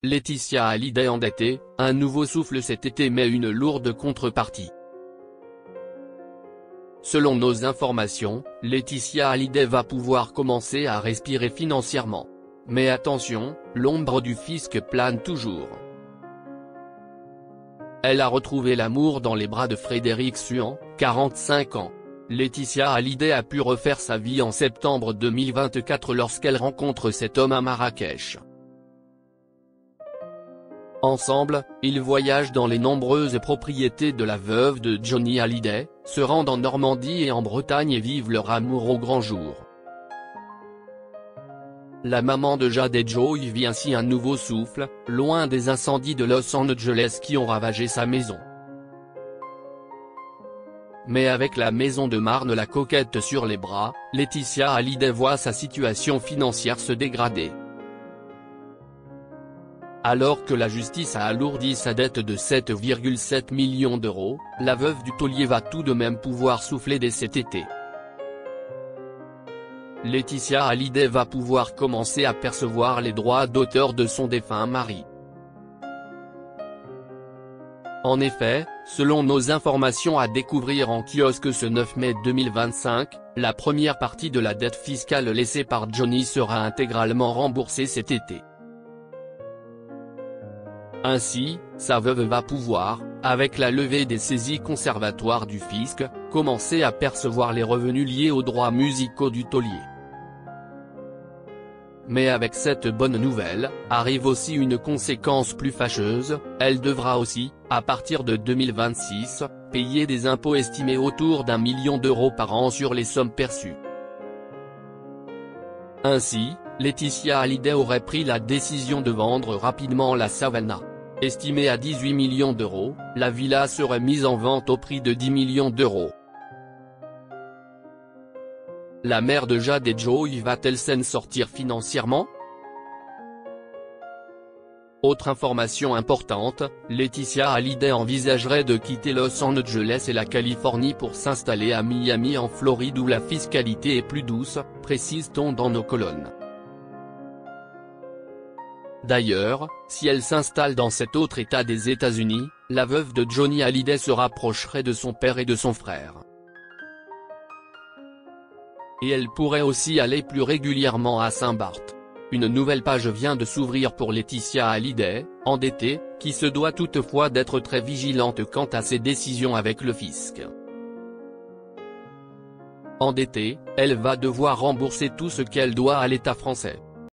Laetitia Hallyday endettée, un nouveau souffle cet été mais une lourde contrepartie. Selon nos informations, Laetitia Hallyday va pouvoir commencer à respirer financièrement. Mais attention, l'ombre du fisc plane toujours. Elle a retrouvé l'amour dans les bras de Frédéric Suhan, 45 ans. Laetitia Hallyday a pu refaire sa vie en septembre 2024 lorsqu'elle rencontre cet homme à Marrakech. Ensemble, ils voyagent dans les nombreuses propriétés de la veuve de Johnny Hallyday, se rendent en Normandie et en Bretagne et vivent leur amour au grand jour. La maman de Jade et Joey vit ainsi un nouveau souffle, loin des incendies de Los Angeles qui ont ravagé sa maison. Mais avec la maison de Marne la coquette sur les bras, Laetitia Hallyday voit sa situation financière se dégrader. Alors que la justice a alourdi sa dette de 7,7 millions d'euros, la veuve du taulier va tout de même pouvoir souffler dès cet été. Laetitia Hallyday va pouvoir commencer à percevoir les droits d'auteur de son défunt mari. En effet, selon nos informations à découvrir en kiosque ce 9 mai 2025, la première partie de la dette fiscale laissée par Johnny sera intégralement remboursée cet été. Ainsi, sa veuve va pouvoir, avec la levée des saisies conservatoires du fisc, commencer à percevoir les revenus liés aux droits musicaux du taulier. Mais avec cette bonne nouvelle, arrive aussi une conséquence plus fâcheuse, elle devra aussi, à partir de 2026, payer des impôts estimés autour d'1 million d'euros par an sur les sommes perçues. Ainsi, Laetitia Hallyday aurait pris la décision de vendre rapidement la Savannah. Estimée à 18 millions d'euros, la villa serait mise en vente au prix de 10 millions d'euros. La mère de Jade et Joey va-t-elle s'en sortir financièrement? Autre information importante, Laetitia Hallyday envisagerait de quitter Los Angeles et la Californie pour s'installer à Miami en Floride où la fiscalité est plus douce, précise-t-on dans nos colonnes. D'ailleurs, si elle s'installe dans cet autre État des États-Unis, la veuve de Johnny Hallyday se rapprocherait de son père et de son frère. Et elle pourrait aussi aller plus régulièrement à Saint-Barth. Une nouvelle page vient de s'ouvrir pour Laetitia Hallyday, endettée, qui se doit toutefois d'être très vigilante quant à ses décisions avec le fisc. Endettée, elle va devoir rembourser tout ce qu'elle doit à l'État français.